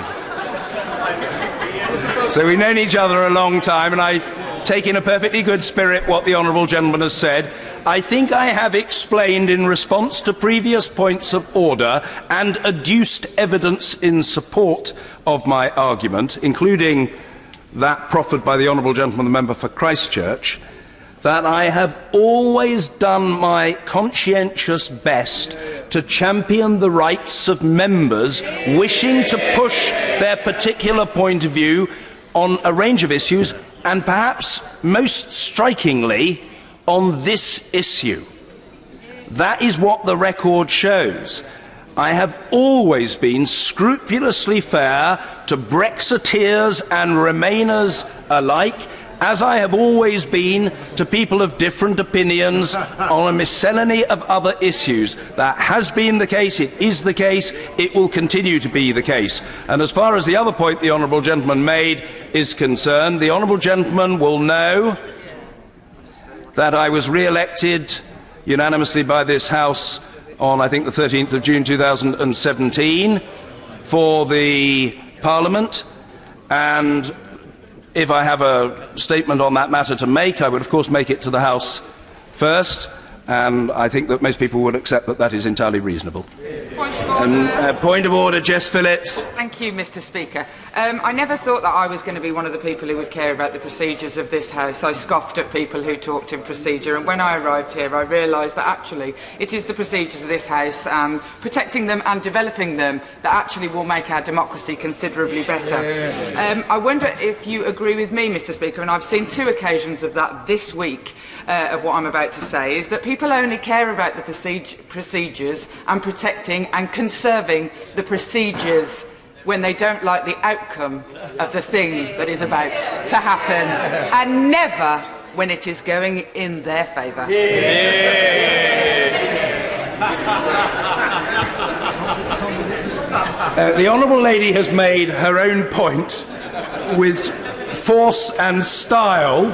So we've known each other a long time, and I take in a perfectly good spirit what the honourable gentleman has said. I think I have explained in response to previous points of order and adduced evidence in support of my argument, including that proffered by the honourable gentleman, the member for Christchurch, that I have always done my conscientious best to champion the rights of members wishing to push their particular point of view on a range of issues, and perhaps most strikingly on this issue. That is what the record shows. I have always been scrupulously fair to Brexiteers and Remainers alike, as I have always been to people of different opinions on a miscellany of other issues. That has been the case, it is the case, it will continue to be the case. And as far as the other point the honourable gentleman made is concerned, the honourable gentleman will know that I was re-elected unanimously by this House on, I think, the 13th of June 2017 for the Parliament, and if I have a statement on that matter to make, I would of course make it to the House first, and I think that most people would accept that that is entirely reasonable. Point of order, Jess Phillips. Thank you, Mr. Speaker. I never thought that I was going to be one of the people who would care about the procedures of this House. I scoffed at people who talked in procedure, and when I arrived here I realised that actually it is the procedures of this House, protecting them and developing them, that actually will make our democracy considerably better. I wonder if you agree with me, Mr. Speaker, and I've seen two occasions of that this week, of what I'm about to say, is that people only care about the procedures and protecting and conserving the procedures when they don't like the outcome of the thing that is about to happen, and never when it is going in their favour. The honourable lady has made her own point with force and style.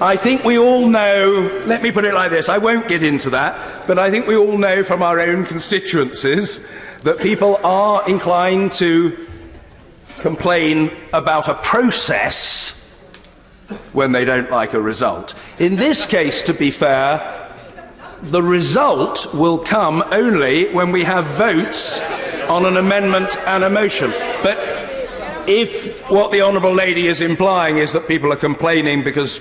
I think we all know, let me put it like this, I won't get into that, but I think we all know from our own constituencies that people are inclined to complain about a process when they don't like a result. In this case, to be fair, the result will come only when we have votes on an amendment and a motion. But if what the honourable lady is implying is that people are complaining because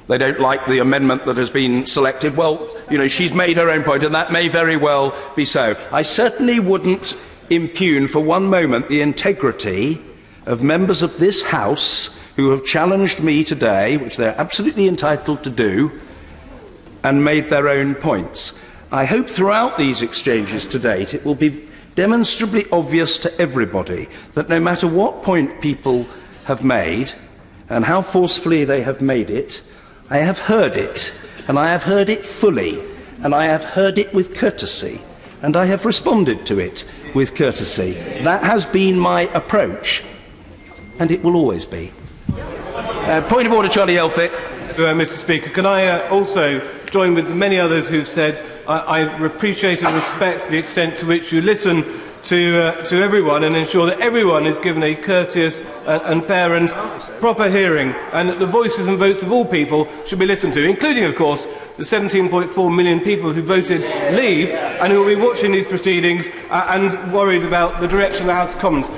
they don't like the amendment that has been selected, well, you know, she's made her own point, and that may very well be so. I certainly wouldn't impugn for one moment the integrity of members of this House who have challenged me today, which they're absolutely entitled to do, and made their own points. I hope throughout these exchanges to date it will be demonstrably obvious to everybody that no matter what point people have made and how forcefully they have made it, I have heard it, and I have heard it fully, and I have heard it with courtesy, and I have responded to it with courtesy. That has been my approach, and it will always be. Point of order, Charlie Elphick. Mr. Speaker, can I also join with the many others who've said I appreciate and respect the extent to which you listen to everyone and ensure that everyone is given a courteous and fair and proper hearing, and that the voices and votes of all people should be listened to, including, of course, the 17.4 million people who voted leave and who will be watching these proceedings and worried about the direction of the House of Commons.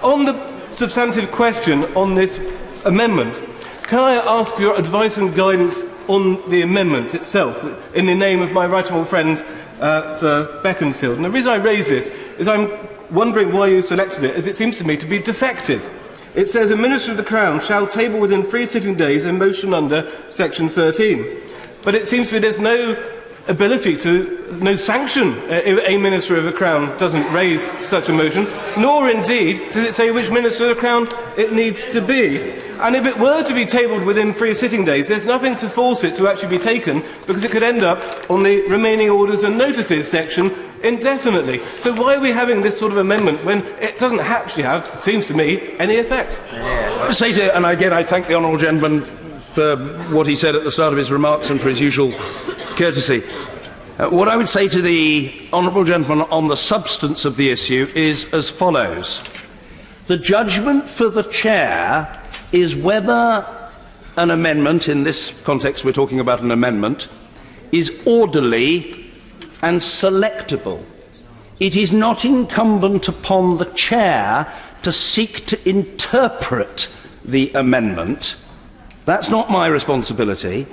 On the substantive question on this amendment, can I ask for your advice and guidance on the amendment itself, in the name of my right honourable friend for Beaconsfield? And the reason I raise this is I'm wondering why you selected it, as it seems to me to be defective. It says a Minister of the Crown shall table within 3 sitting days a motion under Section 13. But it seems to me there's no ability to, no sanction if a Minister of the Crown doesn't raise such a motion, nor indeed does it say which Minister of the Crown it needs to be. And if it were to be tabled within 3 sitting days, there's nothing to force it to actually be taken, because it could end up on the remaining orders and notices section indefinitely. So why are we having this sort of amendment when it doesn't actually have, it seems to me, any effect? And again, I thank the honourable gentleman for what he said at the start of his remarks and for his usual courtesy. What I would say to the honourable gentleman on the substance of the issue is as follows. The judgment for the chair is whether an amendment, in this context we're talking about an amendment, is orderly and selectable. It is not incumbent upon the chair to seek to interpret the amendment. That's not my responsibility.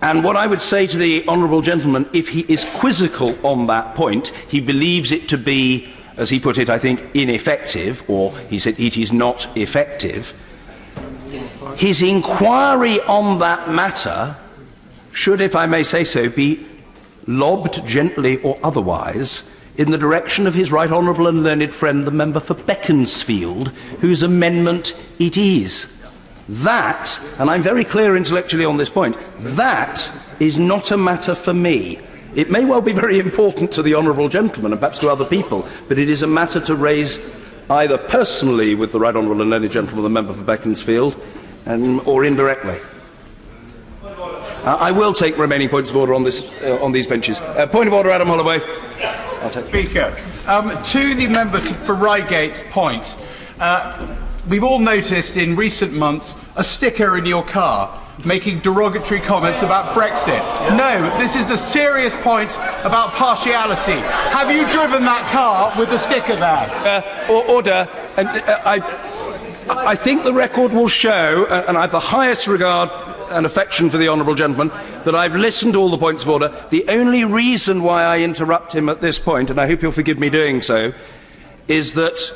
And what I would say to the honourable gentleman, if he is quizzical on that point, he believes it to be, as he put it, I think, ineffective, or he said it is not effective, his inquiry on that matter should, if I may say so, be lobbed gently or otherwise in the direction of his right honourable and learned friend, the member for Beaconsfield, whose amendment it is. That, and I'm very clear intellectually on this point, that is not a matter for me. It may well be very important to the honourable gentleman and perhaps to other people, but it is a matter to raise either personally with the right honourable and learned gentleman, the member for Beaconsfield, or indirectly. I will take remaining points of order on these benches. Point of order, Adam Holloway. Speaker, to the member for Reigate's point, we've all noticed in recent months a sticker in your car making derogatory comments about Brexit. No, this is a serious point about partiality. Have you driven that car with the sticker there? Order. I think the record will show, and I have the highest regard and affection for the honourable gentleman, that I've listened to all the points of order. The only reason why I interrupt him at this point, and I hope you'll forgive me doing so, is that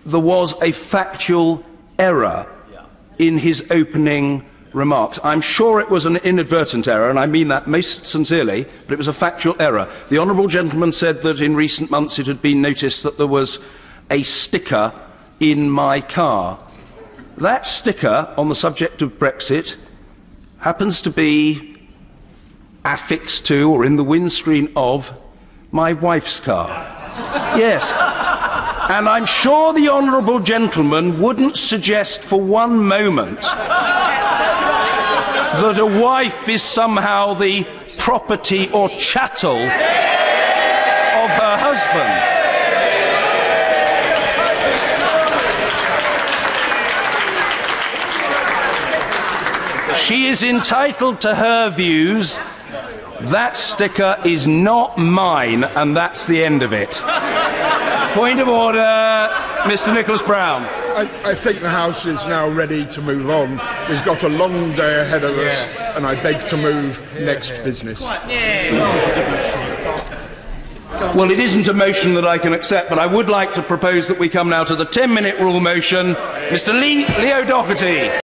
there was a factual error in his opening remarks. I'm sure it was an inadvertent error, and I mean that most sincerely, but it was a factual error. The honourable gentleman said that in recent months it had been noticed that there was a sticker in my car. That sticker on the subject of Brexit happens to be affixed to or in the windscreen of my wife's car. Yes. And I'm sure the honourable gentleman wouldn't suggest for one moment that a wife is somehow the property or chattel of her husband. She is entitled to her views. That sticker is not mine, and that's the end of it. Point of order, Mr. Nicholas Brown. I think the House is now ready to move on. We've got a long day ahead of us, and I beg to move next business. Well, it isn't a motion that I can accept, but I would like to propose that we come now to the 10-minute rule motion. Mr. Leo Doherty.